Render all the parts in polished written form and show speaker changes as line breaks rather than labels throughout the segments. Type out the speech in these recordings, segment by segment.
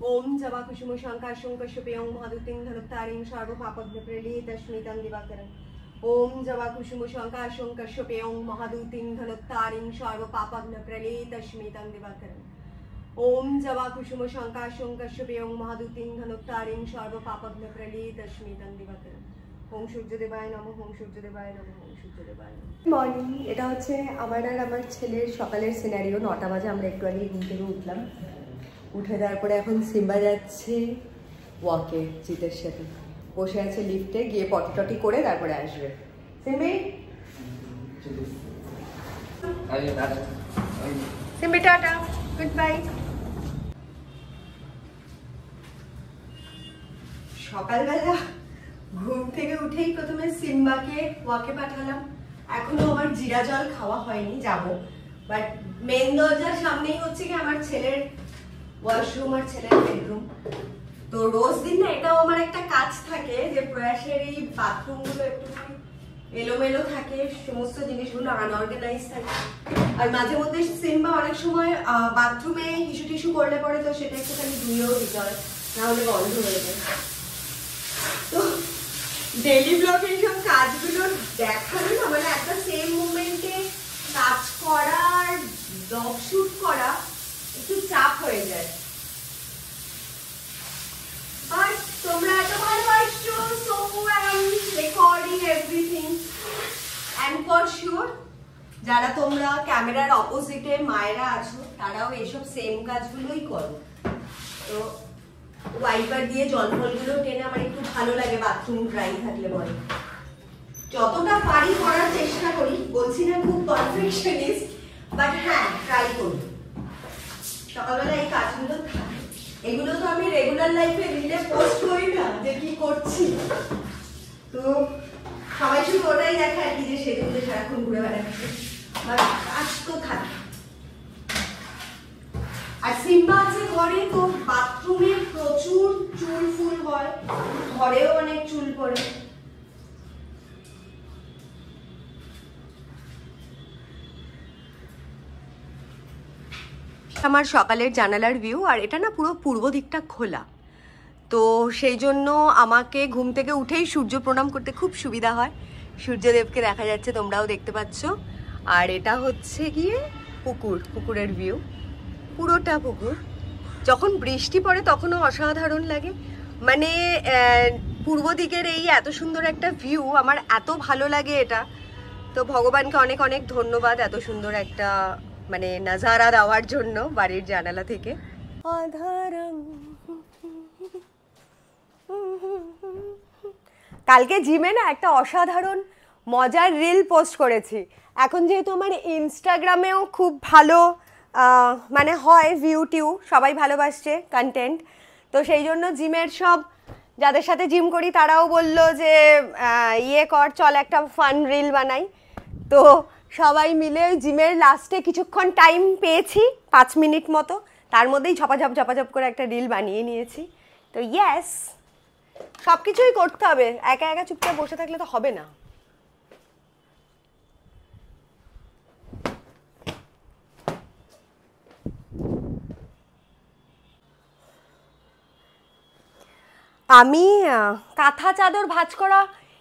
ओम जवा कुसुम शंकाशुं कश्यपेयं महादुतिं धनुत्तारिं सर्वपापघ्नप्रलीतस्मितं दिवाकरम् ओम जवा कुसुम शंकाशुं कश्यपेयं महादुतिं धनुत्तारिं सर्वपापघ्नप्रलीतस्मितं दिवाकरम् ओम जवा कुसुम शंकाशुं कश्यपेयं महादुतिं धनुत्तारिं सर्वपापघ्नप्रलीतस्मितं दिवाकरम् ओम সূর্যদেবায় নমঃ ওম সূর্যদেবায় নমঃ ওম সূর্যদেবায় নমঃ। মর্নিং, এটা হচ্ছে আমার আর আমার ছেলের সকালের সিনারিও। 9টা বাজে, আমরা একটু আগে ঘুম থেকে উঠলাম। উঠে তারপরে এখন সিম্বা যাচ্ছে ওয়াকে জিতের সাথে, বসে আছে লিফটে, গিয়ে পটি টটি করে তারপরে আসবে। সিম্বি সিম্বি টাটা, গুড বাই। সকালবেলা ঘুম থেকে উঠেই প্রথমে সিম্বাকে ওয়াকে পাঠালাম। এখনো আমার জিরা জল খাওয়া হয়নি, যাব। বাট মেন দরজার সামনেই হচ্ছে কি আমার ছেলের ওয়াশরুম আর ছেলের বেডরুম। তো রোজ দিন না এটাও আমার একটা কাজ থাকে যে প্রয়াসের এই বাথরুমগুলো একটু এলোমেলো থাকে, সমস্ত জিনিসগুলো আনঅর্গানাইজ থাকে। আর মাঝে মধ্যে সিম্বা অনেক সময় বাথরুমে হিসু টিসু করলে পরে, তো সেটা একটুখানি ধুয়েও দিতে হয়, নাহলে বন্ধ হয়ে যায়। তো ডেইলি ব্লগে এইসব কাজগুলো দেখানো না, মানে একটা সেম মুভমেন্টে কাজ করা আর ব্লগ শুট করা একটু চাপ হয়ে যায়। বাট তোমরা এত ভালোবাসছো, so I am recording everything. And for sure যারা তোমরা ক্যামেরার অপোজিটে মায়েরা আছো, তারাও এইসব সেম কাজগুলোই করো। তো ওয়াইপার দিয়ে জল ফলগুলো টেনে আমার একটু ভালো লাগে বাথরুম ড্রাই থাকলে বলে। যতটা পারি করার চেষ্টা করি, বলছি না খুব পারফেকশনিস্ট, বাট হ্যাঁ ট্রাই করি। সকালবেলা এই কাজগুলো থাকে, এগুলো তো আমি রেগুলার লাইফে রিলে পোস্ট করি না যে কি করছি। তো সবাই শুধু ওটাই দেখে আর কি, যে সেগুলো সারাক্ষণ ঘুরে বেড়াচ্ছে, বাট কাজ তো থাকে। আর সিম্বা আছে ঘরে, তো বাথরুমে প্রচুর চুল ফুল হয়, ঘরেও অনেক চুল পড়ে। আমার সকালের জানালার ভিউ, আর এটা না পুরো পূর্ব দিকটা খোলা, তো সেই জন্য আমাকে ঘুম থেকে উঠেই সূর্য প্রণাম করতে খুব সুবিধা হয়। সূর্যদেবকে দেখা যাচ্ছে, তোমরাও দেখতে পাচ্ছ। আর এটা হচ্ছে গিয়ে পুকুরের ভিউ, পুরোটা পুকুর। যখন বৃষ্টি পড়ে তখনও অসাধারণ লাগে। মানে পূর্ব দিকের এই এত সুন্দর একটা ভিউ আমার এত ভালো লাগে এটা। তো ভগবানকে অনেক অনেক ধন্যবাদ এত সুন্দর একটা মানে নাজারা দেওয়ার জন্য বাড়ির জানালা থেকে। কালকে জিমে না একটা অসাধারণ মজার রিল পোস্ট করেছি। এখন যেহেতু আমার ইনস্টাগ্রামেও খুব ভালো মানে হয় ভিউ টিউ, সবাই ভালোবাসছে কন্টেন্ট, তো সেই জন্য জিমের সব যাদের সাথে জিম করি তারাও বলল যে ইয়ে কর, চল একটা ফান রিল বানাই। তো সবাই মিলে জিমের লাস্টে কিছুক্ষণ টাইম পেয়েছি, 5 মিনিট মতো, তার মধ্যেই ঝপাঝপ করে একটা রিল বানিয়ে নিয়েছি। তো ইয়েস, সব কিছুই করতে হবে, একা একা চুপচাপ বসে থাকলে তো হবে না। আমি কাঁথা চাদর ভাঁজ করা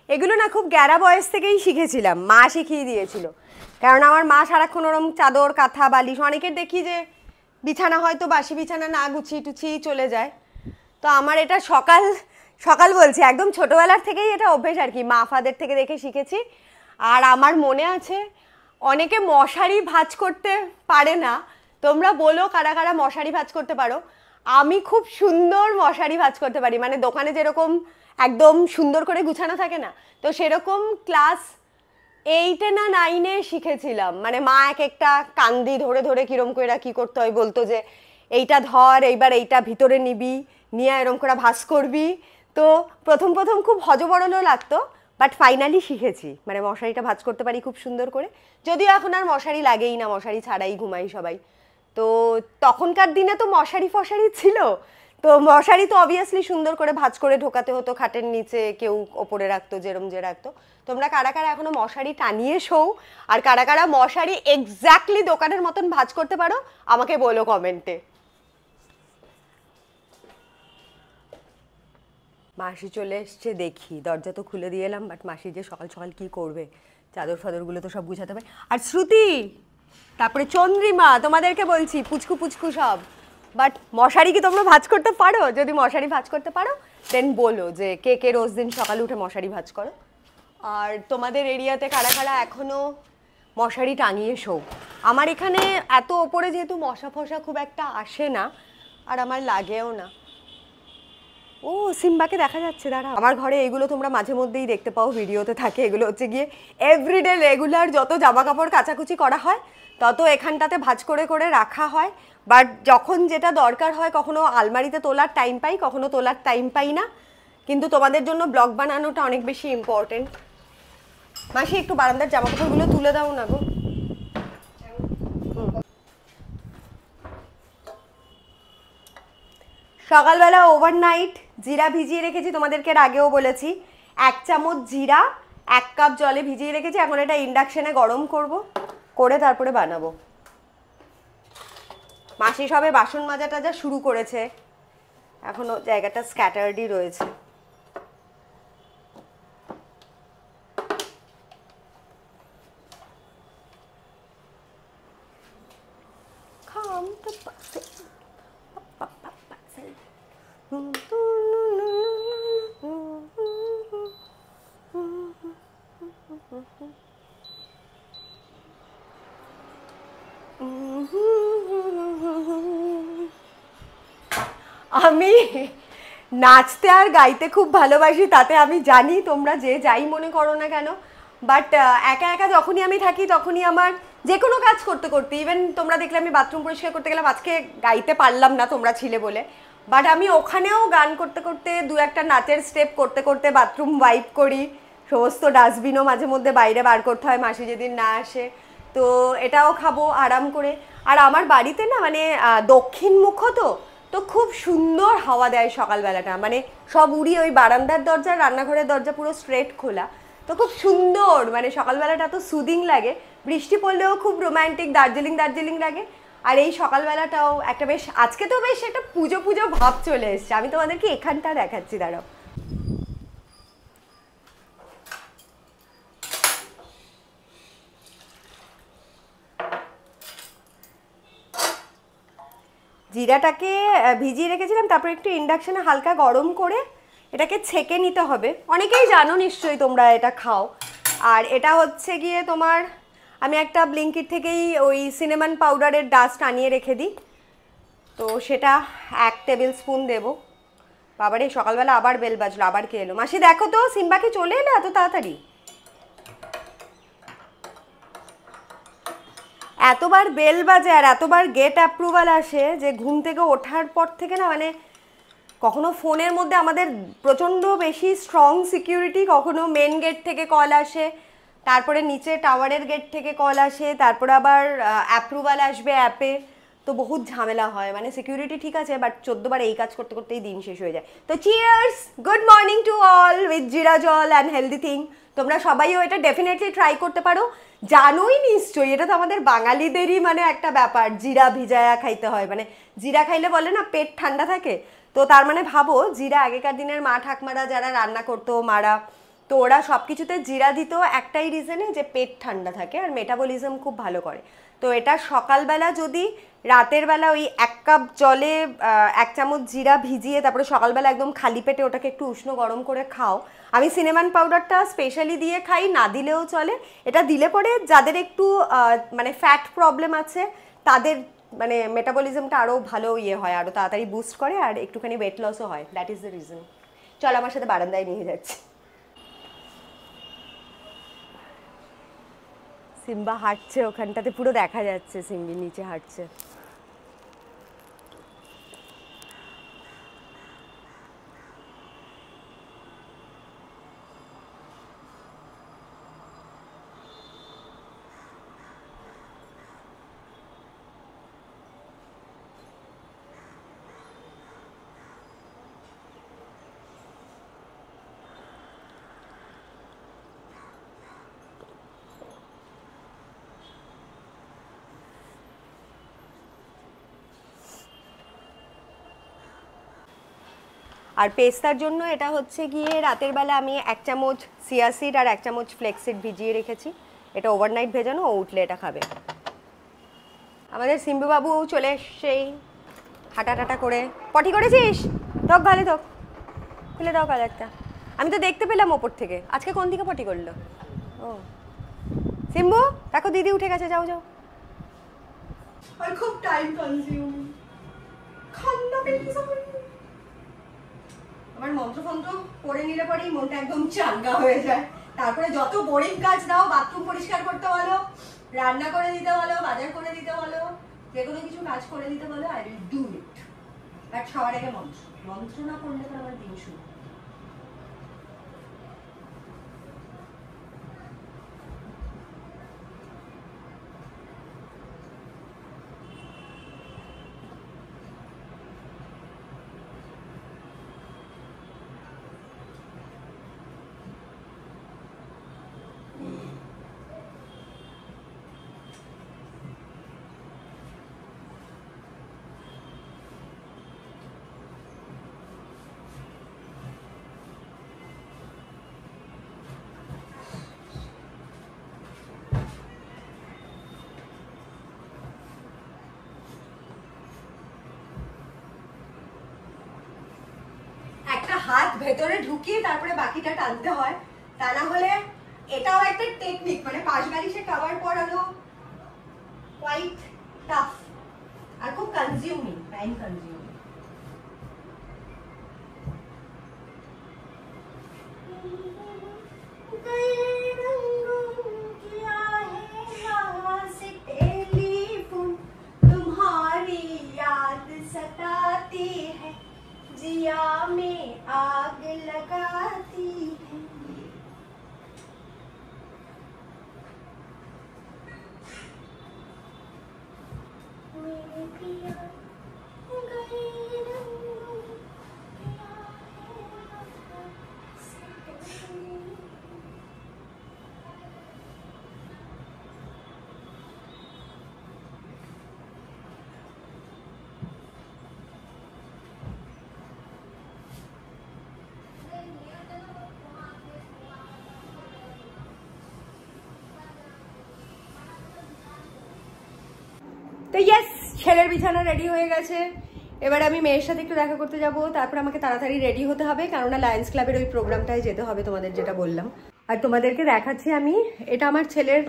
এগুলো না খুব গ্যারা বয়স থেকেই শিখেছিলাম, মা শিখিয়ে দিয়েছিল। কারণ আমার মা সারাক্ষণ ওরম চাদর কাঁথা বালিশ, অনেকের দেখি যে বিছানা হয়তো বাসি বিছানা না গুছিয়ে টুছিয়ে চলে যায়। তো আমার এটা সকাল বলছি একদম ছোটোবেলার থেকেই এটা অভ্যেস আর কি, মা ফাদের থেকে দেখে শিখেছি। আর আমার মনে আছে অনেকে মশারি ভাঁজ করতে পারে না, তোমরা বলো কারা কারা মশারি ভাঁজ করতে পারো। আমি খুব সুন্দর মশারি ভাঁজ করতে পারি, মানে দোকানে যেরকম একদম সুন্দর করে গুছানো থাকে না, তো সেরকম ক্লাস 8 না 9 শিখেছিলাম। মানে মা এক একটা কান্দি ধরে ধরে কিরম করে কি করতে হয় বলতো, যে এইটা ধর, এইবার এইটা ভিতরে নিবি, নিয়ে এরম করে ভাঁজ করবি। তো প্রথম খুব হজবরলও লাগতো, বাট ফাইনালি শিখেছি, মানে মশারিটা ভাঁজ করতে পারি খুব সুন্দর করে। যদিও এখন আর মশারি লাগেই না, মশারি ছাড়াই ঘুমাই সবাই। তো তখনকার দিনে তো মশারি ফশারি ছিল, তো মশারি তো অবভিয়াসলি সুন্দর করে ভাঁজ করে ঢোকাতে হতো খাটের নিচে, কেউ ওপরে রাখতো যেরম যে রাখতো। তোমরা কারা কারা এখনো মশারি টানিয়ে শোও, আর কারা কারা মশারি এক্স্যাক্টলি দোকানের মতন ভাঁজ করতে পারো আমাকে বলো কমেন্টে। মাসি চলে এসছে, দেখি দরজা তো খুলে দিয়ে এলাম, বাট মাসি যে সকাল সকাল কি করবে, চাদর ফাদরগুলো তো সব গুছাতে হবে। আর শ্রুতি, তারপরে চন্দ্রিমা, তোমাদেরকে বলছি পুচকু পুচকু সব। বাট মশারি কি তোমরা ভাঁজ করতে পারো? যদি মশারি ভাঁজ করতে পারো দেন বলো যে কে কে রোজ দিন সকালে উঠে মশারি ভাঁজ করো। আর তোমাদের এরিয়াতে কারা কারা এখনো মশারি টাঙিয়ে শো? আমার এখানে এত ওপরে যেহেতু মশা ফশা খুব একটা আসে না, আর আমার লাগেও না। ও সিম্বাকে দেখা যাচ্ছে, দাঁড়া। আমার ঘরে এগুলো তোমরা মাঝে মধ্যেই দেখতে পাও, ভিডিওতে থাকে। এগুলো হচ্ছে গিয়ে এভরিডে রেগুলার যত জামা কাপড় কাচাকুচি করা হয় তত এখানটাতে ভাঁজ করে করে রাখা হয়। বাট যখন যেটা দরকার হয়, কখনো আলমারিতে তোলার টাইম পাই, কখনো তোলার টাইম পাই না। কিন্তু তোমাদের জন্য ব্লগ বানানোটা অনেক বেশি ইম্পর্টেন্ট। মাসি একটু বারান্দার জামা কাপড়গুলো তুলে দাও না গো। সকালবেলা ওভারনাইট জিরা ভিজিয়ে রেখেছি, তোমাদেরকে এর আগেও বলেছি। 1 চামচ জিরা 1 কাপ জলে ভিজিয়ে রেখেছি। এখন এটা ইন্ডাকশনে গরম করব, করে তারপরে বানাবো। মাসি সবে বাসন মাজা টাজা শুরু করেছে, এখনো জায়গাটা স্ক্যাটার্ডই রয়েছে। আমি নাচতে আর গাইতে খুব ভালোবাসি, তাতে আমি জানি তোমরা যে যাই মনে করো না কেন। বাট একা একা যখনই আমি থাকি তখনই আমার যে কোনো কাজ করতে করতে, ইভেন তোমরা দেখলে আমি বাথরুম পরিষ্কার করতে গেলাম, আজকে গাইতে পারলাম না তোমরা ছিলে বলে, বাট আমি ওখানেও গান করতে করতে দু একটা নাচের স্টেপ করতে করতে বাথরুম ওয়াইপ করি। সমস্ত ডাস্টবিনও মাঝে মধ্যে বাইরে বার করতে হয় মাসি যেদিন না আসে, তো এটাও খাবো আরাম করে। আর আমার বাড়িতে না মানে দক্ষিণ মুখ তো, তো খুব সুন্দর হাওয়া দেয় সকালবেলাটা, মানে সব উড়ি ওই বারান্দার দরজা, রান্নাঘরের দরজা পুরো স্ট্রেট খোলা, তো খুব সুন্দর, মানে সকালবেলাটা তো সুদিং লাগে। বৃষ্টি পড়লেও খুব রোম্যান্টিক দার্জিলিং দার্জিলিং লাগে। আর এই সকালবেলাটাও একটা বেশ, আজকে তো বেশ একটা পুজো পুজো ভাব চলে এসছে। আমি তোমাদেরকে এখানটা দেখাচ্ছি, দাঁড়াও। জিরাটাকে ভিজিয়ে রেখেছিলাম, তারপর একটু ইন্ডাকশনে হালকা গরম করে এটাকে ছেঁকে নিতে হবে। অনেকেই জানো নিশ্চয়ই, তোমরা এটা খাও। আর এটা হচ্ছে গিয়ে তোমার, আমি একটা ব্লিঙ্কিট থেকেই ওই সিনেমান পাউডারের ডাস্ট আনিয়ে রেখে দিই, তো সেটা 1 টেবিল স্পুন দেবো। বাবারে সকালবেলা আবার বেল বাজলো, আবার কে এলো? মাসি দেখো তো, সিম্বাকে চলে এলো এত তাড়াতাড়ি? এতবার বেল বাজে আর এতবার গেট অ্যাপ্রুভাল আসে যে ঘুম থেকে ওঠার পর থেকে না, মানে কখনো ফোনের মধ্যে আমাদের প্রচণ্ড বেশি স্ট্রং সিকিউরিটি, কখনো মেন গেট থেকে কল আসে, তারপরে নিচে টাওয়ারের গেট থেকে কল আসে, তারপরে আবার অ্যাপ্রুভাল আসবে অ্যাপে, তো বহুত ঝামেলা হয়। মানে সিকিউরিটি ঠিক আছে, বাট 14 বার এই কাজ করতে করতেই দিন শেষ হয়ে যায়। তো cheers, good morning to all with জিরা জল অ্যান্ড হেলদি থিং। তোমরা সবাইও এটা ডেফিনেটলি ট্রাই করতে পারো। জানোই নিশ্চয়ই, এটা তো আমাদের বাঙালিদেরই মানে একটা ব্যাপার, জিরা ভিজায়া খাইতে হয়। মানে জিরা খাইলে বলে না পেট ঠান্ডা থাকে, তো তার মানে ভাবো জিরা আগেকার দিনের মা ঠাকমারা যারা রান্না করতো, মারা, তো ওরা সব কিছুতে জিরা দিত একটাই রিজনে, যে পেট ঠান্ডা থাকে আর মেটাবলিজম খুব ভালো করে। তো এটা সকালবেলা যদি রাতের বেলা ওই 1 কাপ জলে 1 চামচ জিরা ভিজিয়ে তারপরে সকালবেলা একদম খালি পেটে ওটাকে একটু উষ্ণ গরম করে খাও। আমি সিনেমান পাউডারটা স্পেশালি দিয়ে খাই, না দিলেও চলে। এটা দিলে পরে যাদের একটু মানে ফ্যাট প্রবলেম আছে তাদের মানে মেটাবলিজমটা আরও ভালো ইয়ে হয়, আরও তাড়াতাড়ি বুস্ট করে, আর একটুখানি ওয়েট লসও হয়। That is the reason. চল আমার সাথে বারান্দায় নিয়ে যাচ্ছি। সিম্বা হাঁটছে ওখানটাতে, পুরো দেখা যাচ্ছে সিম্বি নিচে হাঁটছে। আর পেস্তার জন্য এটা হচ্ছে গিয়ে রাতের বেলা আমি 1 চামচ চিয়া সিড আর 1 চামচ ফ্লেক্স সিড ভিজিয়ে রেখেছি। এটা ওভারনাইট ভেজানো, ও উঠলে এটা খাবে। আমাদের সিম্বু বাবু চলে এসছেই হাঁটা টাটা করে। পটি করেছিস? ত্বক ভালো, ত্বক খুলে দাও কালারটা। আমি তো দেখতে পেলাম ওপর থেকে। আজকে কোন দিকে পটি করলো? ও সিম্বু দেখো দিদি উঠে গেছে, যাও যাও। আর খুব টাইম কনজিউমিং, খান্না পেয়ে যাবে। আমার মন্ত্রফন্ত্র পড়ে নিলে পরেই মনটা একদম চাঙ্গা হয়ে যায়। তারপরে যত বোরিং কাজ দাও, বাথরুম পরিষ্কার করতে বলো, রান্না করে দিতে বলো, বাজার করে দিতে বলো, যে কোনো কিছু কাজ করে দিতে বলো, I will do it. But সবার আগে মন্ত্র না পড়লে তো আমার দিন শুরু। হাত ভেতরে ঢুকিয়ে তারপরে বাকিটা টানতে হয়, তা না হলে এটাও একটা টেকনিক। মানে পাশ বালিশে কভার পরানো কোয়াইট টাফ আর খুব কনজিউমিং, টাইম কনজিউমিং। तुम्हारी याद सताती है, जिया में आग लगाती है। मेरे पिया गए रंगों क्या है তো ইয়েস, ছেলের বিছানা রেডি হয়ে গেছে। এবার আমি মেয়ের সাথে একটু দেখা করতে যাব, তারপর আমাকে তাড়াতাড়ি রেডি হতে হবে, কারণ লায়ন্স ক্লাবের ওই প্রোগ্রামটায় যেতে হবে তোমাদের যেটা বললাম। আর তোমাদেরকে দেখাচ্ছি আমি, এটা আমার ছেলের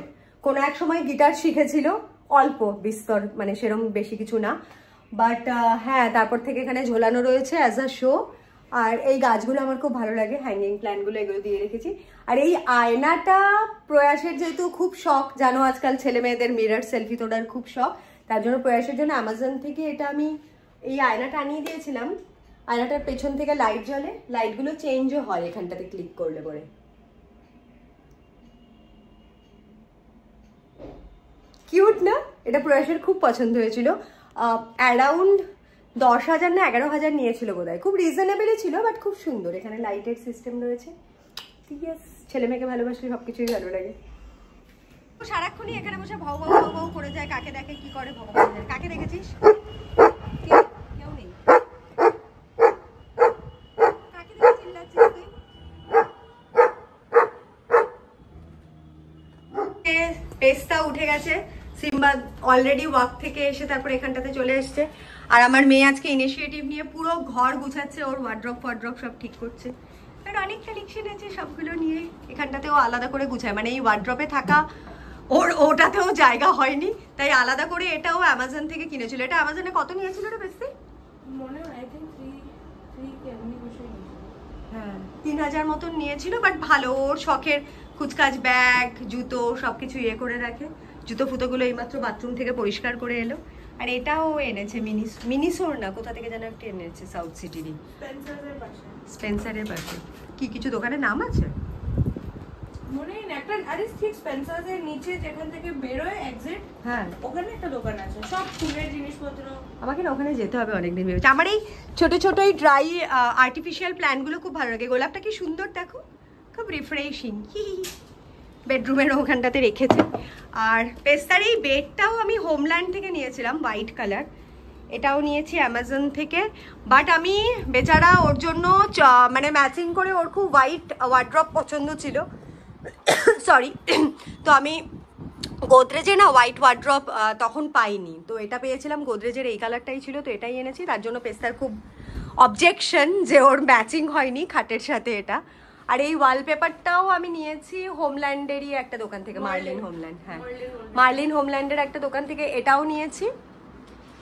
কোনো এক সময় গিটার শিখেছিল, অল্প বিস্তর, মানে সেরকম বেশি কিছু না। বাট হ্যাঁ, তারপর থেকে এখানে ঝোলানো রয়েছে অ্যাজ আ শো। আর এই গাছগুলো আমার খুব ভালো লাগে, হ্যাঙ্গিং প্ল্যান্টগুলো এগুলো দিয়ে রেখেছি। আর এই আয়নাটা প্রয়াসের যেহেতু খুব শখ, জানো আজকাল ছেলে মেয়েদের মিরর সেলফি তোলার খুব শখ, তার জন্য প্রয়াসের জন্য অ্যামাজন থেকে এটা আমি এই আয়নাটা আনিয়ে দিয়েছিলাম। আয়নাটার পেছন থেকে লাইট জ্বলে, লাইটগুলো চেঞ্জও হয় এখানটাতে ক্লিক করলে পরে। কিউট না? এটা প্রয়াসের খুব পছন্দ হয়েছিল। অ্যারাউন্ড 10,000 না 11,000 নিয়েছিল বোধহয়। খুব রিজনেবলই ছিল, বাট খুব সুন্দর। এখানে লাইটের সিস্টেম রয়েছে। ঠিক আছে, ছেলে মেয়েকে ভালোবাসলে সবকিছুই ভালো লাগে। সারাক্ষণই এখানে বসে ভাও ভাও ভাও ভাও করে যায়, কাকে দেখে কি করে ভগবান জানে। কাকে দেখেছিস? কেউ নেই। কাকে দেখে চিল্লাচ্ছিস তুই? পেস্তা উঠে গেছে, সিম্বা অলরেডি ওয়াক থেকে এসে তারপর এখানটাতে চলে এসছে। আর আমার মেয়ে আজকে ইনিশিয়েটিভ নিয়ে পুরো ঘর গুছাচ্ছে, ওর ওয়ার্ড্রপ সব ঠিক করছে। আর অনেক কালেকশন আছে, সবগুলো নিয়ে এখানটাতেও আলাদা করে গুছায়। মানে এই ওয়ার্ড্রপে থাকা ওটাতেও জায়গা হয়নি, তাই আলাদা করে এটাও অ্যামাজন থেকে কিনেছিল। এটা অ্যামাজনে কত নিয়েছিল রে বেশি? মনে হয় আই থিংক 3,000 মতন নিয়েছিল। বাট ভালো, ওর শখের কুচকাচ ব্যাগ, জুতো সবকিছু ইয়ে করে রাখে। জুতো ফুতোগুলো এইমাত্র বাথরুম থেকে পরিষ্কার করে এলো। আর এটাও এনেছে মিনিসোর না কোথা থেকে যেন একটা এনেছে, সাউথ সিটিরই, স্পেন্সারের পাশে। কি কিছু দোকানের নাম আছে মনে নেই একটা। আরে ঠিক স্পেন্সারের নিচে যেখান থেকে বেরোয় এক্সিট, হ্যাঁ ওখানে একটা দোকান আছে, সব ফুলের জিনিসপত্র। আমাকে না ওখানে যেতে হবে অনেকদিন ভেবেছি। আমার এই ছোট ছোট এই ড্রাই আর্টিফিশিয়াল প্ল্যান্টগুলো খুব ভালো লাগে। গোলাপটা কি সুন্দর দেখো, খুব রিফ্রেশিং। বেডরুমের ওখানটাতে রেখেছে। আর পেস্তার এই বেডটাও আমি হোমল্যান্ড থেকে নিয়েছিলাম, হোয়াইট কালার। এটাও নিয়েছি অ্যামাজন থেকে, বাট আমি বেচারা ওর জন্য মানে ম্যাচিং করে, ওর খুব হোয়াইট ওয়ার্ড্রপ পছন্দ ছিল, সরি, তো আমি গোদরেজে না হোয়াইট ওয়ার্ড্রপ তখন পাইনি, তো এটা পেয়েছিলাম, গোদরেজের এই কালারটাই ছিল, তো এটাই এনেছি। তার জন্য পেস্তার খুব অবজেকশন যে ওর ম্যাচিং হয়নি খাটের সাথে এটা। আর এই ওয়ালপেপারটাও আমি নিয়েছি হোমল্যান্ডেরই একটা দোকান থেকে, মার্লিন হোমল্যান্ড, হ্যাঁ মার্লিন হোমল্যান্ডের একটা দোকান থেকে এটাও নিয়েছি,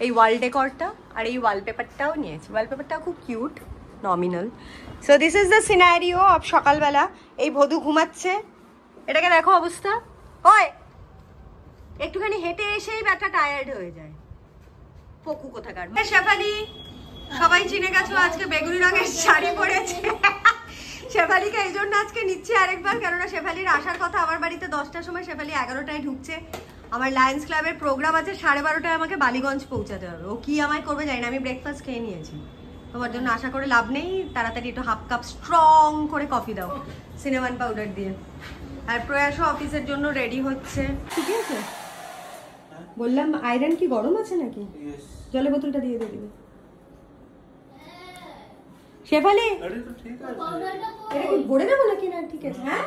এই ওয়াল ডেকরটা, আর এই ওয়ালপেপারটাও নিয়েছি। ওয়ালপেপারটাও খুব cute, nominal. So this is the scenario of সকালবেলা। এই ভদু ঘুমাচ্ছে, এটাকে দেখো অবস্থা, ওই একটুখানি হেঁটে এসেই ব্যাটা টায়ার্ড হয়ে যায়, পকু কোথাকার। শেফালি, সবাই চিনে গেছো, আজকে বেগুনি রঙের শাড়ি পরেছে। শেফালিকে এই জন্য আজকে নিচ্ছি আরেকবার, কেননা শেফালির আসার কথা আমার বাড়িতে 10টার সময়, শেফালি 11টায় ঢুকছে। আমার লায়ন্স ক্লাবের প্রোগ্রাম আছে, 12:30টায় আমাকে বালিগঞ্জ পৌঁছাতে হবে। ও কি আমায় করবে জানি না, আমি ব্রেকফাস্ট খেয়ে নিয়েছি, তোমার জন্য আশা করে লাভ নেই। তাড়াতাড়ি একটু হাফ কাপ স্ট্রং করে কফি দাও সিনেমান পাউডার দিয়ে। আর প্রয়াসও অফিসের জন্য রেডি হচ্ছে। ঠিক আছে, বললাম আয়রন কি গরম আছে নাকি? জলের বোতলটা দিয়ে দিবি শেফালি। এটা কি ভরে দেবো নাকি? না ঠিক আছে। হ্যাঁ,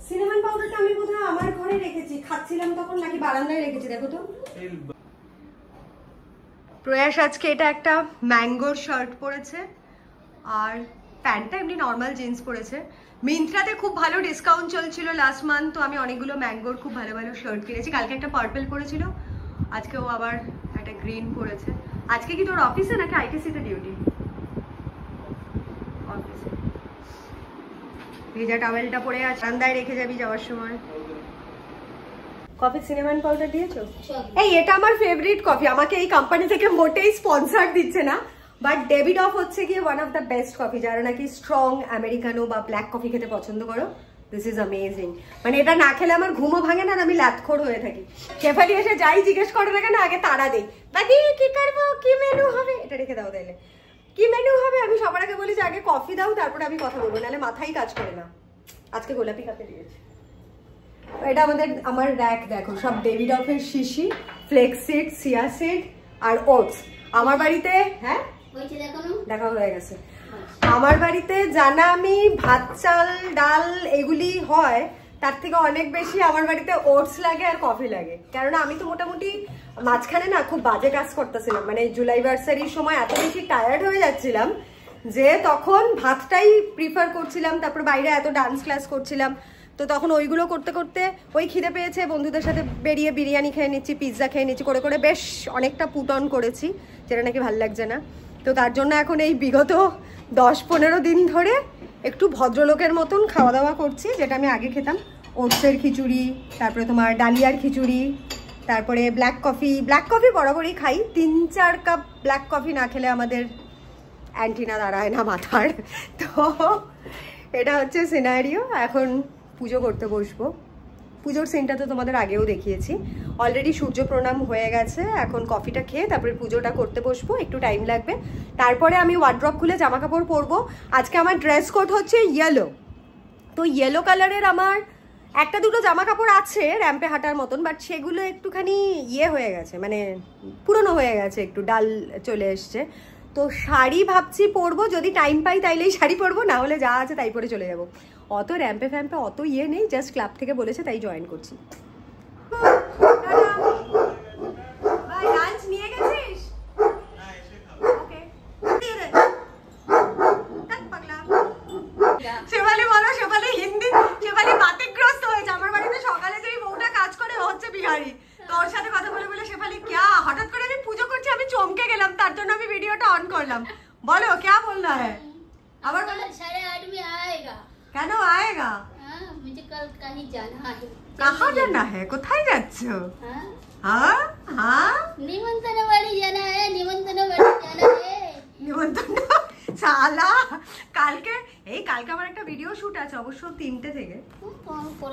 সিনেমান পাউডারটা আমি কোথায় আমার ঘরে রেখেছি, খাচ্ছিলাম তখন, নাকি বারান্দায় রেখেছি, দেখো তো। প্রয়াস আজকে এটা একটা ম্যাঙ্গোর শার্ট পরেছে, আর প্যান্টটা এমনি নর্মাল জিন্স পরেছে। মিন্ত্রাতে খুব ভালো ডিসকাউন্ট চলছিল লাস্ট মান্থ, তো আমি অনেকগুলো ম্যাঙ্গোর খুব ভালো ভালো শার্ট কিনেছি। কালকে একটা পার্পল পরেছিল, আজকেও আবার একটা গ্রিন পরেছে। আজকে কি তোর অফিসে নাকি আইটিসিতে ডিউটি? অফিসে। ভিজা টাওয়েলটা পরে আজ বারান্দায় রেখে যাবি যাওয়ার সময়। কফি সিনেমান পাউডার দিয়েছো? এই এটা আমার ফেভারিট কফি, আমাকে এই কোম্পানি থেকে মোটেই স্পন্সর দিচ্ছে না, বাট ডেভিড অফ হচ্ছে গিয়ে one of the best coffee. যারা নাকি স্ট্রং আমেরিকানো বা ব্ল্যাক কফি খেতে পছন্দ করো, দিস ইজ অ্যামেজিং। মানে এটা না খেলে আমার ঘুমও ভাঙে না, আমি লাতখোর হয়ে থাকি। শেফালি এসে যাই জিজ্ঞেস করে না কেন, আগে তাড়া দেই, দাদি কি করবো, কি মেনু হবে, এটা রেখে দাও তাইলে, কি মেনু হবে। আমি সবার আগে বলি যে আগে কফি দাও, তারপরে আমি কথা বলবো, নাহলে মাথায় কাজ করে না। আজকে গোলাপি কাপে দিয়েছি। এটা আমার র্যাক দেখো, সব ডেভিড অফের শিশি, ফ্লেক্স সিড, সিয়া সিড আর ওটস। আমার বাড়িতে, হ্যাঁ দেখা হয়ে গেছে, আমার বাড়িতে জানা আমি ভাত চাল ডাল এগুলি হয়, তার থেকে অনেক বেশি আমার বাড়িতে ওটস লাগে আর কফি লাগে। কেননা আমি তো মোটামুটি মাঝখানে না খুব বাজে কাজ করতেছিলাম, মানে জুলাই ভার্সারির সময় এত বেশি টায়ার্ড হয়ে যাচ্ছিলাম যে তখন ভাতটাই প্রিফার করছিলাম। তারপর বাইরে এত ডান্স ক্লাস করছিলাম, তো তখন ওইগুলো করতে করতে ওই খিদে পেয়েছে, বন্ধুদের সাথে বেরিয়ে বিরিয়ানি খেয়ে নিচ্ছি, পিৎজা খেয়ে নিচ্ছি, করে করে বেশ অনেকটা পুট অন করেছি, যেটা নাকি ভালো লাগছে না। তো তার জন্য এখন এই বিগত 10-15 দিন ধরে একটু ভদ্রলোকের মতন খাওয়া দাওয়া করছি, যেটা আমি আগে খেতাম। ওটসের খিচুড়ি, তারপরে তোমার ডালিয়ার খিচুড়ি, তারপরে ব্ল্যাক কফি বরাবরই খাই। 3-4 কাপ ব্ল্যাক কফি না খেলে আমাদের অ্যান্টিনা দাঁড়ায় না মাথার। তো এটা হচ্ছে সিনারিও। এখন পুজো করতে বসবো। পুজোর সিনটা তো তোমাদের আগেও দেখিয়েছি। অলরেডি সূর্য প্রণাম হয়ে গেছে, এখন কফিটা খেয়ে তারপরে পুজোটা করতে বসবো, একটু টাইম লাগবে। তারপরে আমি ওয়ার্ড্রপ খুলে জামা কাপড় পরবো। আজকে আমার ড্রেস কোড হচ্ছে ইয়েলো, তো ইয়েলো কালারের আমার একটা দুটো জামা কাপড় আছে র্যাম্পে হাঁটার মতন, বাট সেগুলো একটুখানি ইয়ে হয়ে গেছে, মানে পুরনো হয়ে গেছে, একটু ডাল চলে এসছে। তো শাড়ি ভাবছি পরবো, যদি টাইম পাই তাইলেই শাড়ি পরবো, না হলে যা আছে তাই পরে চলে যাবো। অত র্যাম্পে ফ্যাম্পে অত ইয়ে নেই, জাস্ট ক্লাব থেকে বলেছে তাই জয়েন করছি। লাঞ্চ নিয়ে গেছিস? শেফালি বলো, শেফালি হিন্দি, শেফালি বাতিগ্রস্ত হয়েছে। আমার বাড়িতে সকালে যেই বউটা কাজ করে ও হচ্ছে বিহারি, তোর সাথে কথা বলে বলে শেফালি ক্যা, হঠাৎ করে আমি পুজো করছি, আমি চমকে গেলাম, তার জন্য আমি ভিডিওটা অন করলাম। বলো ক্যা বলনা হ্যায়? আবার
8:30 में आएगा।
কেন আয়েগা?
मुझे कल कहीं जाना है।
कहाँ जाना है? কোথায় যাচ্ছ? হ্যাঁ হ্যাঁ,
निमंत्रण वाली जाना है, निमंत्रण वाली जाना है।
নিমন্ত্রণ শালা। কালকে আমার একটা ভিডিও শুট আছে, অবশ্য 3টে থেকে।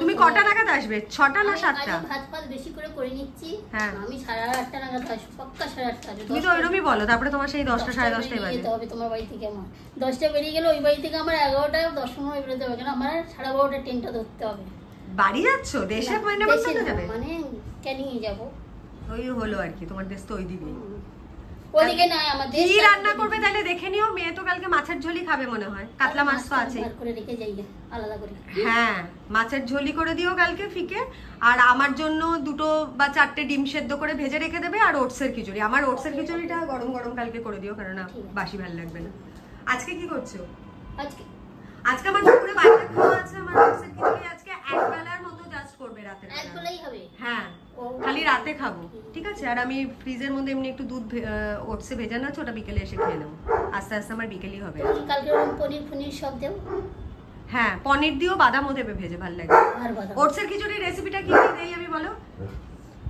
তুমি কটা নাগাদ আসবে? 6টা না 7টা?
ভাত বেশি করে নিচ্ছি।
হ্যাঁ,
আমি 8:30 নাগাদ আসবো, পাক্কা 8:30 আসবো।
তুমি তো ওইরকমই বলো, তারপরে তোমার সেই 10টা 10:30 বাজে।
যেতে হবে তোমার বাড়ি থেকে। আমার 10টা বেরিয়ে গেলে ওই বাড়ি থেকে আমার 11টায় 10:15 বেরোতে হবে, কারণ আমার 12:30 ট্রেনটা ধরতে হবে।
বাড়ি যাচ্ছ? দেশে মানে যাবে?
মানে ক্যানিংয়ে যাবো।
ওই হলো আর কি, তোমার দেশ তো ওই দিকেই।
ওদিকে নয় আমাদের।
কি রান্না করবে তাহলে দেখে নিও। মেয়ে তো কালকে মাছের ঝোলই খাবে মনে হয়, কাতলা মাছ তো আছে
করে রেখে যাই আলাদা করে।
হ্যাঁ মাছের ঝোলই করে দিও কালকে ফিকে। আর আমার জন্য 2 বা 4টে ডিম সেদ্ধ করে ভেজে রেখে দেবে, আর ওটসের খিচুড়ি। আমার ওটসের খিচুড়িটা গরম গরম কালকে করে দিও, কারণ বাসি ভালো লাগবে না। আজকে কি করছো? আজকে আমার দুপুরে বাইরে খাওয়া আছে। আমার ওটসের খিচুড়ি আজকে এক বেলার মতো জাস্ট করবে, রাতের বেলা।
এক বেলাই হবে?
হ্যাঁ খালি রাতে খাবো, ঠিক আছে? আর আমি ফ্রিজের মধ্যে এমনি একটু দুধ ওটসে ভেজানো আছে, ওটা বিকেলে এসে খেয়ে নেবো। আস্তে আস্তে আমার বিকেলই হবে।
কালকে পনির ফনির সব দেব।
হ্যাঁ পনির দিও, বাদামও দেবে ভেজে, ভালো লাগে। ওটসের খিচুড়ির রেসিপিটা কি কি দেই আমি বলো?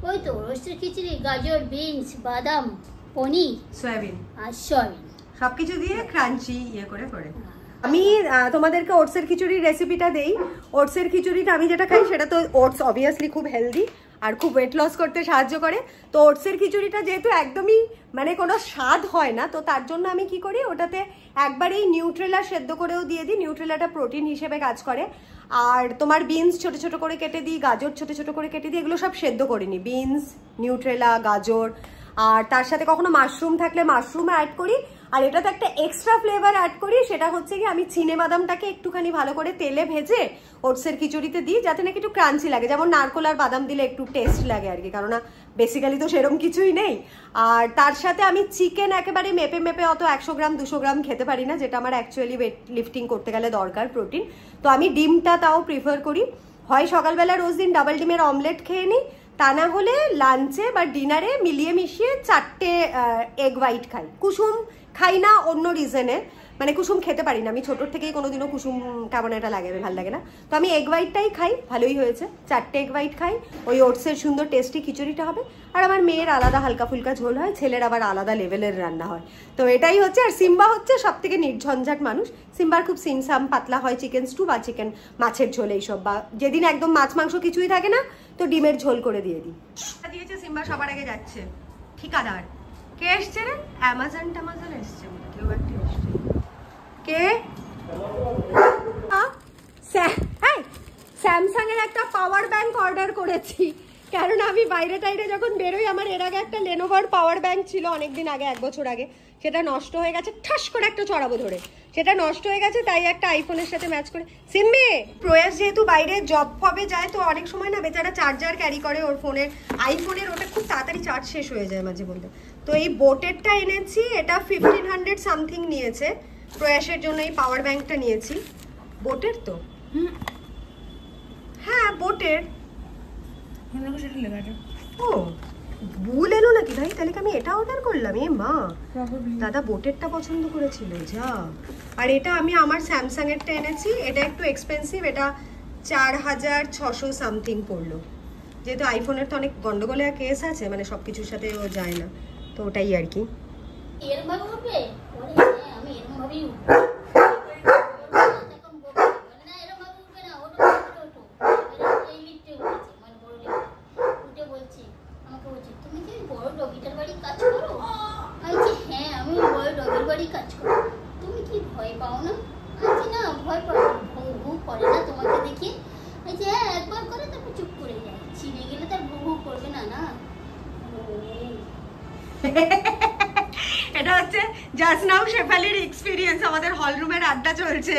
ওই তো ওটসের খিচুড়ি, গাজর, বিনস, বাদাম, পনির,
সয়াবিন
আর সয়াবিন
সবকিছু দিয়ে ক্রাঞ্চি করে করে। আমি তোমাদেরকে ওটসের খিচুড়ির রেসিপিটা দেই। ওটসের খিচুড়িটা আমি যেটা খাই সেটা তো ওটস অবভিয়াসলি খুব হেলদি আর খুব ওয়েট লস করতে সাহায্য করে। তো ওটসের খিচুড়িটা যেহেতু একদমই মানে কোনো স্বাদ হয় না, তো তার জন্য আমি কি করি, ওটাতে একবারেই নিউট্রেলা সেদ্ধ করেও দিয়ে দিই। নিউট্রেলাটা প্রোটিন হিসেবে কাজ করে। আর তোমার বিনস ছোট ছোট করে কেটে দিই, গাজর ছোট ছোট করে কেটে দিই, এগুলো সব সেদ্ধ করে নিই। বিনস, নিউট্রেলা, গাজর, আর তার সাথে কখনো মাশরুম থাকলে মাশরুম অ্যাড করি। আর এটাতে একটা এক্সট্রা ফ্লেভার অ্যাড করি, সেটা হচ্ছে কি আমি চিনে বাদামটাকে একটুখানি ভালো করে তেলে ভেজে ওটসের খিচুড়িতে দিই, যাতে নাকি একটু ক্রাঞ্চি লাগে। যেমন নারকোল আর বাদাম দিলে একটু টেস্ট লাগে আর কি, কারণ বেসিক্যালি তো সেরকম কিছুই নেই। আর তার সাথে আমি চিকেন একেবারে মেপে মেপে অত 100 গ্রাম 200 গ্রাম খেতে পারি না, যেটা আমার অ্যাকচুয়ালি ওয়েট লিফটিং করতে গেলে দরকার প্রোটিন। তো আমি ডিমটা তাও প্রিফার করি। হয় সকালবেলা রোজ দিন ডাবল ডিমের অমলেট খেয়ে নিই, তা না হলে লাঞ্চে বা ডিনারে মিলিয়ে মিশিয়ে 4টে এগ হোয়াইট খাই। কুসুম খাই না অন্য রিজনে, মানে কুসুম খেতে পারি না আমি, ছোটোর থেকেই কোনোদিনও কুসুম কেমন একটা লাগে, ভালো লাগে না। তো আমি এগ হোয়াইটটাই খাই, ভালোই হয়েছে। 4টে এগ হোয়াইট খাই, ওই ওটসের সুন্দর টেস্টি খিচুড়িটা হবে। আর আমার মেয়ের আলাদা হালকা ফুলকা ঝোল হয়, ছেলের আবার আলাদা লেভেলের রান্না হয়। তো এটাই হচ্ছে। আর সিম্বা হচ্ছে সব থেকে নির্ঝঞ্ঝাট মানুষ। সিম্বার খুব সিমসাম পাতলা হয় চিকেন স্টু বা চিকেন মাছের ঝোল এইসব, বা যেদিন একদম মাছ মাংস কিছুই থাকে না তো ডিমের ঝোল করে দিয়ে দিই। দিয়েছে সিম্বা সবার আগে যাচ্ছে। ঠিকাদার কে এসছে রে? অ্যামাজন ট্যামাজন এসছে, কেউ একটা এসছে। কে? স্যামসাং এর একটা পাওয়ার ব্যাংক অর্ডার করেছি, কারণ আমি বাইরে টাইরে যখন বেরোই, আমার এর আগে একটা লেনোভোর পাওয়ার ব্যাংক ছিল অনেকদিন আগে, 1 বছর আগে, সেটা নষ্ট হয়ে গেছে। ঠাস করে একটা চড়াবো ধরে, সেটা নষ্ট হয়ে গেছে, তাই একটা আইফোনের সাথে ম্যাচ করে। সিম্মে প্রয়াস যেহেতু বাইরে জব ফবে যায়, তো অনেক সময় না বেচারা চার্জার ক্যারি করে ওর ফোনের, আইফোনের, ওটা খুব তাড়াতাড়ি চার্জ শেষ হয়ে যায় মাঝে মধ্যে। তো এই বোটেরটা এনেছি, এটা 1500 সামথিং নিয়েছে। প্রয়াসের জন্য এই পাওয়ার ব্যাংকটা নিয়েছি। বোটের তো, হ্যাঁ বোটের। ও ভুল এলো নাকি ভাই? তাহলে কি আমি এটা অর্ডার করলাম? এ মা, দাদা বোটেরটা পছন্দ করেছিল যা। আর এটা আমি আমার স্যামসাং এরটা এনেছি, এটা একটু এক্সপেন্সিভ, এটা 4600 সামথিং পড়লো। যেহেতু আইফোনের তো অনেক গন্ডগোলে কেস আছে, মানে সব কিছুর সাথে ও যায় না, তো ওটাই আর কি।
এরকম ভাবে উঠবে? আমি এরকম ভাবেই
এটা হচ্ছে জাস্ট নাও শেফালির এক্সপিরিয়েন্স। আমাদের হল রুমের আড্ডা চলছে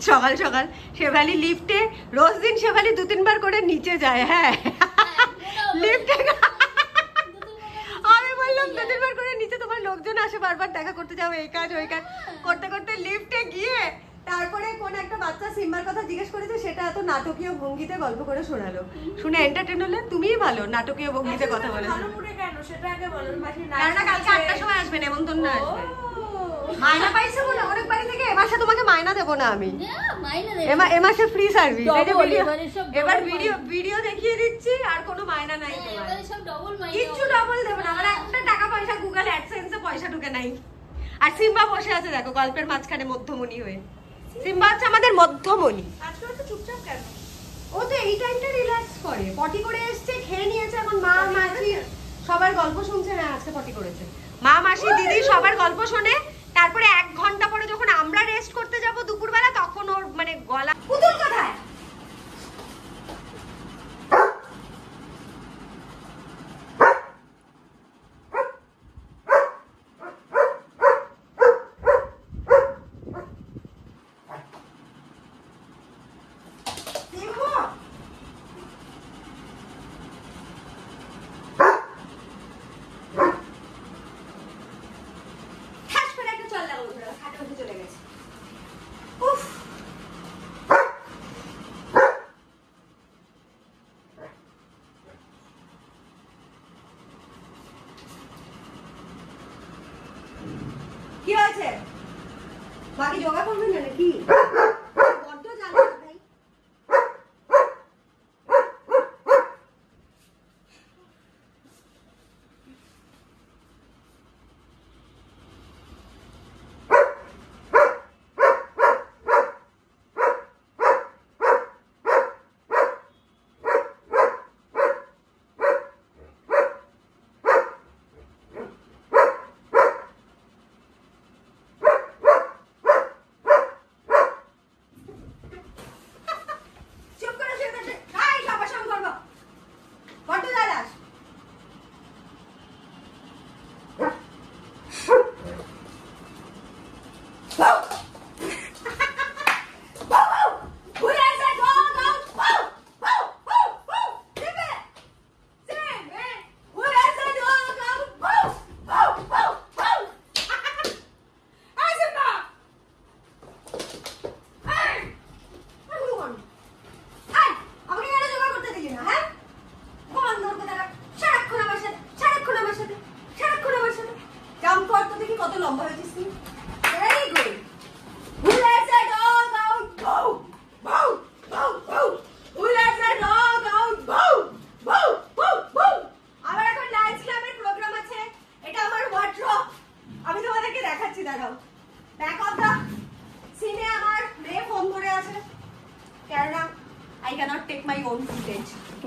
সকাল সকাল। শেফালি লিফটে রোজ দিন শেফালি 2-3 বার করে নিচে যায়। হ্যাঁ লিফটে আমি বললাম 2-3 বার করে নিচে, তোমার লোকজন আসে বারবার দেখা করতে, যাও এই কাজ ওই কাজ করতে করতে লিফটে গিয়ে তারপরে কোন একটা বাচ্চা সিম্বার কথা জিজ্ঞেস করেছে, সেটা এত নাটকীয় ভঙ্গিতে গল্প করে শোনালো। শুনে এন্টারটেইন হলে তুমিই ভালো নাটকীয় ভঙ্গিতে কথা বলে। কারণ কালকে 8টার সময় আসবে, নেমন্তন্ন আসবে। মাইনা পাইছে বলে অনেক বাড়ি থেকে। এ মাসে তোমাকে মাইনা দেবো না আমি, এ মাসে ফ্রি সার্ভিস। এবার ভিডিও দেখিয়ে দিচ্ছি, আর কোনো মাইনা নাই, কিচ্ছু ডবল দেবো না। আমার একটা টাকা পয়সা গুগল অ্যাডসেন্সে পয়সা ঢুকে নাই। আর সিম্বা বসে আছে দেখো গল্পের মাঝখানে মধ্যমণি হয়ে। সিম্বা হচ্ছে আমাদের মধ্যমণি। চুপচাপ কেন? ও তো এই টাইমটা রিল্যাক্স করে, পটি করে এসছে, খেয়ে নিয়েছে, এখন মা মাসি সবার গল্প শুনছে। না আজকে পটি করেছে, মা মাসি দিদি সবার গল্প শোনে। তারপরে 1 ঘন্টা পরে যখন আমরা রেস্ট করতে যাব দুপুরবেলা, তখন ওর মানে গলা। পুতুল কোথায়? বাকি যোগা করবেন না নাকি? বড্ড জ্বালা ভাই।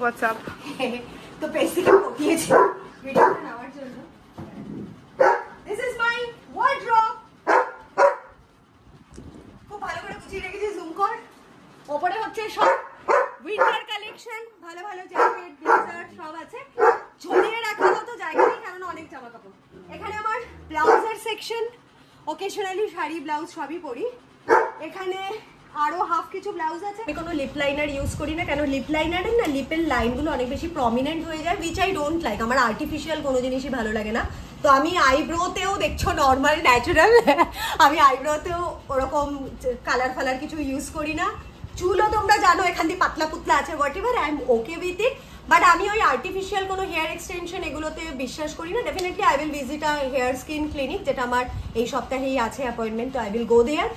What's up?
তো বেসিক্যালি পকিয়েছি ভিডিওটা নেওয়ার জন্য। This is my wardrobe. খুব ভালো করে গুছিয়ে রেখেছি, জুম কর। ওপরে হচ্ছে সব উইন্টার কালেকশন, ভালো ভালো জ্যাকেট, ব্লেজার সব আছে। ঝুলিয়ে রাখার মতো জায়গা নেই কারণ অনেক জামা কাপড়। এখানে আমার ব্লাউজের সেকশন, অকেশনালি শাড়ি ব্লাউজ সবই পরি। এখানে আরো হাফ কিছু ব্লাউজ আছে। আমি কোনো লিপ লাইনার ইউজ করি না, কেন লিপ লাইনারের না লিপের লাইনগুলো অনেক বেশি প্রমিনেন্ট হয়ে যায়, উইচ আই ডোন্ট লাইক। আমার আর্টিফিশিয়াল কোনো জিনিসই ভালো লাগে না। তো আমি আইব্রোতেও দেখছো নর্মাল ন্যাচারাল, আমি আইব্রোতেও ওরকম কালার ফালার কিছু ইউজ করি না। চুলও তোমরা জানো এখান দিয়ে পাতলা পুতলা আছে, what ever, I am okay with it. But আমি ওই আর্টিফিশিয়াল কোনো হেয়ার এক্সটেনশন এগুলোতে বিশ্বাস করি না। Definitely I will visit a hair skin clinic, যেটা আমার এই সপ্তাহেই আছে অ্যাপয়েন্টমেন্ট, তো আই উইল গো দেয়ার।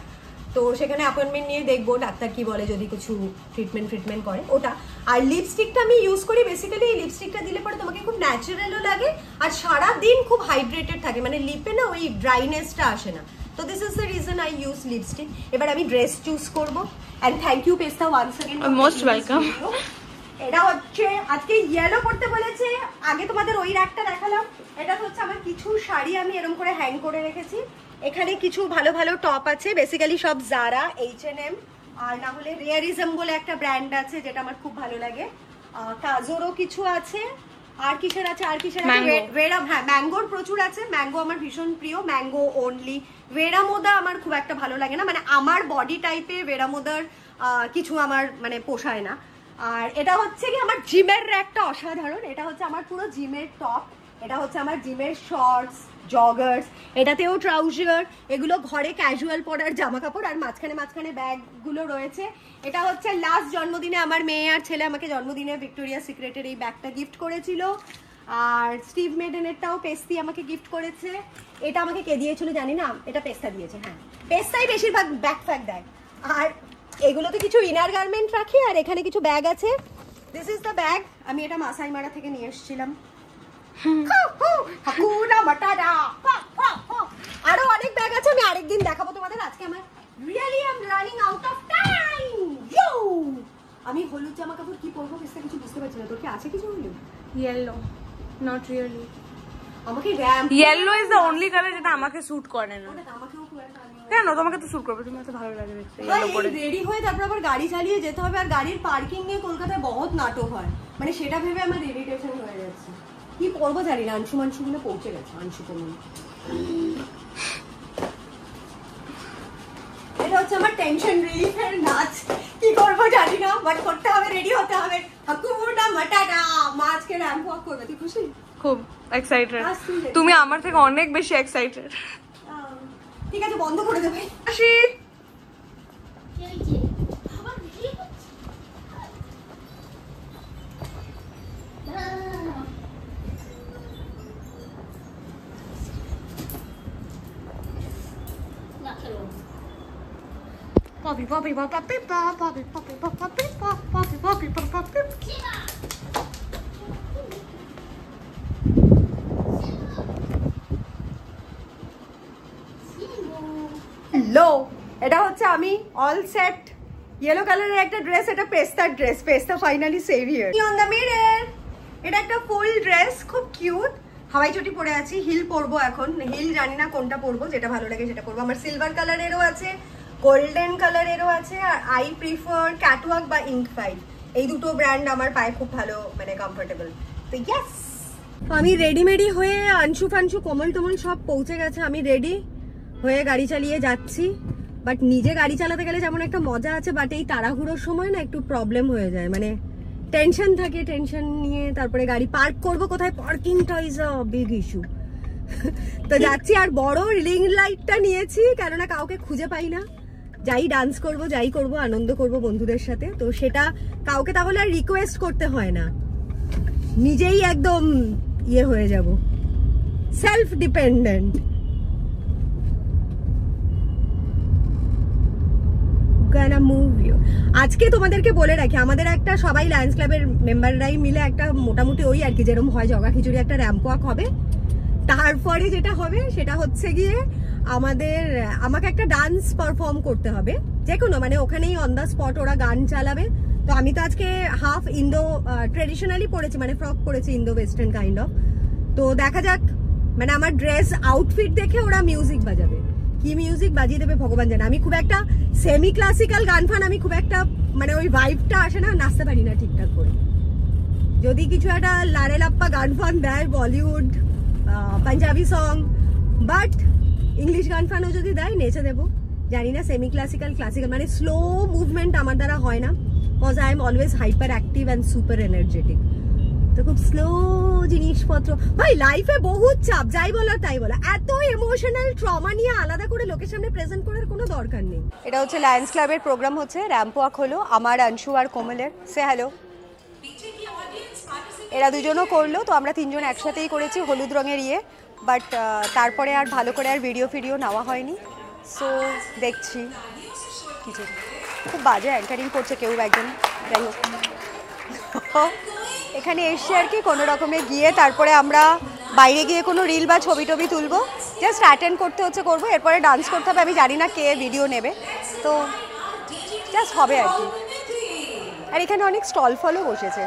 তো সেখানে অ্যাপয়েন্টমেন্ট নিয়ে দেখবো ডাক্তার কি বলে, যদি কিছু ট্রিটমেন্ট করে ওটা। আর লিপস্টিকটা আমি ইউজ করি বেসিক্যালি, এই লিপস্টিকটা দিলে পরে তোমাকে খুব ন্যাচারালও লাগে আর সারা দিন খুব হাইড্রেটেড থাকে, মানে লিপে না ওই ড্রাইনেসটা আসে না। তো this is the reason I use lipstick. এবার আমি ড্রেস চুজ করবো। অ্যান্ড থ্যাংক ইউ পেস্তা ওয়ান্স अगेन,
মোস্ট ওয়েলকাম।
এটা হচ্ছে আজকে ইয়েলো করতে বলেছে, আগে তোমাদের ওই র্যাকটা দেখালাম। এটা হচ্ছে আমার কিছু শাড়ি আমি এরকম করে হ্যাং করে রেখেছি। এখানে কিছু ভালো ভালো টপ আছে, বেসিক্যালি সব জারা, H&M, আর না হলে রিয়ারিজম বলে একটা ব্র্যান্ড আছে যেটা আমার খুব ভালো লাগে। কাজোরও কিছু আছে। আর কিসের আছে ভেরা, হ্যাঁ ম্যাঙ্গোর প্রচুর আছে। ম্যাঙ্গো আমার ভীষণ প্রিয়, ম্যাঙ্গো অনলি। ভেরামোদা আমার খুব একটা ভালো লাগে না, মানে আমার বডি টাইপের ভেরামোদার কিছু আমার মানে পোষায় না। আর এটা হচ্ছে কি আমার জিমের র্যাকটা অসাধারণ। এটা হচ্ছে আমার পুরো জিমের টপ, এটা হচ্ছে আমার জিমের শর্টস, জগার্স, এটাতেও ট্রাউজার, এগুলো ঘরে ক্যাজুয়াল পরার জামা কাপড়। আর মাঝখানে ব্যাগগুলো রয়েছে। এটা হচ্ছে লাস্ট জন্মদিনে আমার মেয়ে আর ছেলে আমাকে জন্মদিনে ভিক্টোরিয়া সিক্রেটের এই ব্যাগটা গিফট করেছিল। আর স্টিভ মেডেনেরটাও পেস্তি আমাকে গিফট করেছে। এটা আমাকে কে দিয়েছিল জানি না, এটা পেস্তা দিয়েছে। হ্যাঁ, পেস্তাই বেশিরভাগ ব্যাগ ফ্যাগ দেয়। আর এগুলোতে কিছু ইনার গার্মেন্ট রাখি। আর এখানে কিছু ব্যাগ আছে। দিস ইজ দ্য ব্যাগ, আমি এটা মাসাই মারা থেকে নিয়ে এসেছিলাম। আরো অনেক ব্যাগ আছে, আমি আরেকদিন দেখাবো তোমাদের। আজকে আমার really I am running out of time. আমি হলুদ জামা কাপড় কি পরবো কিছু বুঝতে পারছি না। তোর কি আছে কিছু হলুদ?
Yellow, not really.
আমাকে ramp
yellow is the only colour যেটা আমাকে স্যুট করে না।
আমাকেও
কেন? তোমাকে তো স্যুট করবে, তোমার তো ভালো লাগে দেখতে ইয়েলো পরে।
রেডি হয়ে তারপর আবার গাড়ি চালিয়ে যেতে হবে। আর গাড়ির পার্কিং নিয়ে কলকাতায় বহুত নাটক হয়, মানে সেটা ভেবে আমার ইরিটেশন হয়ে যাচ্ছে। কি করবো জানি না। আংশুমানসুগুলো পৌঁছে গেছে, আংশু কমন। এটা হচ্ছে আমার টেনশন রিলিফের নাচ। কি করবো জানি না, বাট করতে হবে, রেডি হতে হবে। হাকুনা মাটাটা মা আজকে র্যাম্প ওয়াক করবে। তুই খুশি?
খুব এক্সাইটেড। তুমি আমার থেকে অনেক বেশি এক্সাইটেড।
ঠিক আছে, বন্ধ করে দেবে।
আসি।
Poppy, poppy, poppy, poppy, poppy, poppy, poppy, poppy, poppy, poppy. Hello, এটা হচ্ছে আমি অল সেট ইয়েলো কালারের একটা ড্রেস, এটা পেস্তার ড্রেস, পেস্তা finally saviour on the mirror. এটা একটা ফুল ড্রেস, খুব কিউট। হাওয়াই চটি পরে আছি, হিল পরবো এখন। হিল জানি না কোনটা পরবো, যেটা ভালো লাগে সেটা পরবো। আমার সিলভার কালারেরও আছে, গোল্ডেন কালারেরও আছে, আর আই প্রিফার ক্যাটওয়াক বা ইঙ্ক ফাইভ। এই দুটো ব্র্যান্ড আমার পায়ে খুব ভালো, মানে কমফোর্টেবল। তো ইয়েস, আমি রেডিমেডি হয়ে আনশু ফানশু কোমল টোমল সব পৌঁছে গেছে। আমি রেডি হয়ে গাড়ি চালিয়ে যাচ্ছি। বাট নিজে গাড়ি চালাতে গেলে যেমন একটা মজা আছে, বাট এই তাড়াহুড়োর সময় না একটু প্রবলেম হয়ে যায়, মানে টেনশন থাকে। টেনশন নিয়ে তারপরে গাড়ি পার্ক করবো কোথায়, পার্কিংটা ইজ আ বিগ ইস্যু। তো যাচ্ছি, আর বড় রিং লাইটটা নিয়েছি কেননা কাউকে খুঁজে পাই না। যাই ডান্স করব, যাই করব, আনন্দ করব বন্ধুদের সাথে, তো সেটা কাউকে তাহলে আর রিকোয়েস্ট করতে হয় না, নিজেই একদম ইয়ে হয়ে যাব, সেলফ ডিপেন্ডেন্ট। আজকে তোমাদেরকে বলে রাখি, আমাদের একটা সবাই লায়ন্স ক্লাবের মেম্বাররাই মিলে একটা মোটামুটি ওই আর কি যেরকম হয় জগা খিচুড়ি একটা র্যাম্প ওয়াক হবে। তারপরে যেটা হবে সেটা হচ্ছে গিয়ে আমাকে একটা ডান্স পারফর্ম করতে হবে, যে কোনো, মানে ওখানেই অন দ্য স্পট ওরা গান চালাবে। তো আমি তো আজকে হাফ ইন্দো ট্রেডিশনালি পরেছি, মানে ফ্রক পরেছি, ইন্দো ওয়েস্টার্ন কাইন্ড অফ। তো দেখা যাক, মানে আমার ড্রেস আউটফিট দেখে ওরা মিউজিক বাজাবে, কি মিউজিক বাজিয়ে দেবে ভগবান জানে। আমি খুব একটা সেমি ক্লাসিক্যাল গান ফান, আমি খুব একটা মানে ওই ভাইবটা আসে না, নাচতে পারি না ঠিকঠাক করে। যদি কিছু একটা লারে লাপ্পা গান ফান দেয়, Bollywood Punjabi song, but English গান ফানও যদি দেয় নেচে দেবো। জানি না সেমি ক্লাসিক্যাল ক্লাসিক্যাল মানে স্লো মুভমেন্ট আমার দ্বারা হয় না, because I am always hyper active and super energetic. তো খুব স্লো জিনিসপত্র, ভাই লাইফে বহুত চাপ, যাই বলার তাই বলা। এত ইমোশনাল ট্রমা নিয়ে আলাদা করে লোকের সামনে প্রেজেন্ট করার কোনো দরকার নেই। এটা হচ্ছে লায়ন্স ক্লাবের প্রোগ্রাম হচ্ছে, র্যাম্প ওয়াক হলো আমার, আনশু আর কোমলের। সে হ্যালো। এরা দুজনও করলো, তো আমরা তিনজন একসাথেই করেছি হলুদ রঙের ইয়ে। বাট তারপরে আর ভালো করে আর ভিডিও নেওয়া হয়নি। সো দেখছি কিছু খুব বাজে অ্যাঙ্কারিং করছে কেউ একজন, যাই হোক। এখানে এসে আর কি কোনো রকমে গিয়ে তারপরে আমরা বাইরে গিয়ে কোনো রিল বা ছবি টবি তুলবো, জাস্ট অ্যাটেন্ড করতে হচ্ছে করবো, এরপরে ডান্স করতে হবে। আমি জানি না কে ভিডিও নেবে, তো জাস্ট হবে আর কি। আর এখানে অনেক স্টল ফলও বসেছে।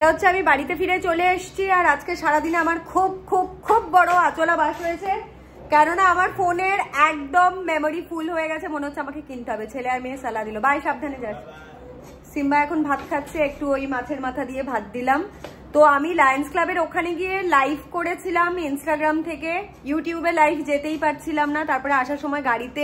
হচ্ছে আমি বাড়িতে ফিরে চলে এসেছি, আর আজকে সারাদিনে আমার খুব খুব খুব বড় আচলা বাস হয়েছে, কেননা আমার ফোনের একদম মেমোরি ফুল হয়ে গেছে। মনে হচ্ছে আমাকে কিনতে হবে। ছেলে আর মেয়ে সালা দিল, বাই সাবধানে যাস। সিম্বা এখন ভাত খাচ্ছে, একটু ওই মাছের মাথা দিয়ে ভাত দিলাম। তো আমি লায়ন্স ক্লাবের ওখানে গিয়ে লাইভ করেছিলাম ইনস্টাগ্রাম থেকে, ইউটিউবে লাইভ যেতেই পারছিলাম না। তারপরে আসার সময় গাড়িতে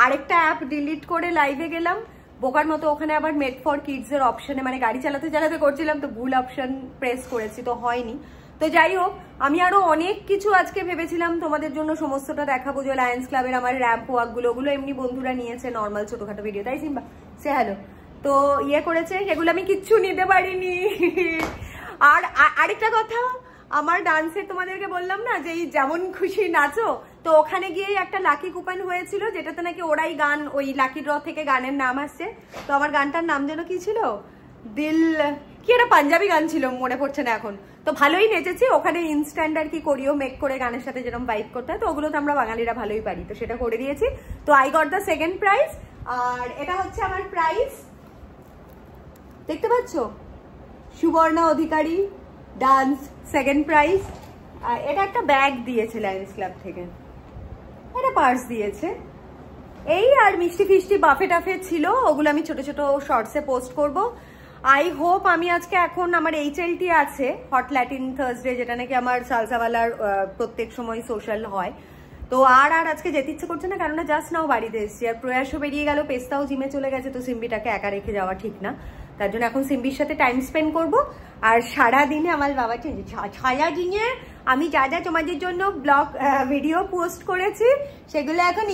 আরেকটা অ্যাপ ডিলিট করে লাইভে গেলাম বোকার মতো। ওখানে আবার মেড ফর কিডস এর অপশনে, মানে গাড়ি চালাতে করছিলাম তো ভুল অপশন প্রেস করেছি, তো হয়নি। তো যাই হোক, আমি আরো অনেক কিছু আজকে ভেবেছিলাম তোমাদের জন্য সমস্তটা দেখাবো, যে লায়ন্স ক্লাবের আমার র্যাম্প ওয়াক গুলো, ওগুলো এমনি বন্ধুরা নিয়েছে নর্মাল ছোটখাটো ভিডিও, তাই সিম্বা সে হ্যালো। তো ইয়ে করেছে, সেগুলো আমি কিচ্ছু নিতে পারিনি। আর আরেকটা কথা, আমার ডান্সে তোমাদেরকে বললাম না যে যেমন খুশি নাচো, তো ওখানে গিয়ে একটা লাকি কুপন হয়েছিল, যেটাতে নাকি ওরাই গান, ওই লাকি ড্র থেকে গানের নাম আসছে। তো আমার গানটার নাম যেন কি ছিল, দিল কি একটা পাঞ্জাবি গান ছিল, মনে পড়ছে না এখন। তো ভালোই নেচেছি ওখানে, ইনস্ট্যান্ট আর কি কোরিও মেক করে গানের সাথে যেরকম ভাইব করতে হয়, তো ওগুলো তো আমরা বাঙালিরা ভালোই পারি, তো সেটা করে দিয়েছি। তো I got the second prize, আর এটা হচ্ছে আমার প্রাইজ, দেখতে পাচ্ছ, Subarna Adhikari dance second prize. আর এটা একটা ব্যাগ দিয়েছে লায়ন্স ক্লাব থেকে, এটা পার্স দিয়েছে, এই আর মিষ্টি ফিষ্টি বাফে টাফে ছিল, ওগুলো আমি ছোট ছোট শর্টসে পোস্ট করব। আই হোপ আমি আজকে এখন আমার HLT আছে, হট ল্যাটিন থার্সডে, যেটা নাকি আমার সালসাওয়ালার প্রত্যেক সময় সোশ্যাল হয়। তো আর আজকে যেতে ইচ্ছে করছে না, কেননা জাস্ট নাও বাড়িতে এসেছি, আর প্রয়াসও বেরিয়ে গেল, পেস্তাও জিমে চলে গেছে, তো সিম্বিটাকে একা রেখে যাওয়া ঠিক না। তার জন্য এখন সিম্বির সাথে টাইম স্পেন্ড করব। আর সারাদিনে আমার বাবাকে সারাদিনে আমি যা যা তোমাদের জন্য ব্লগ ভিডিও পোস্ট করেছি সেগুলো এখন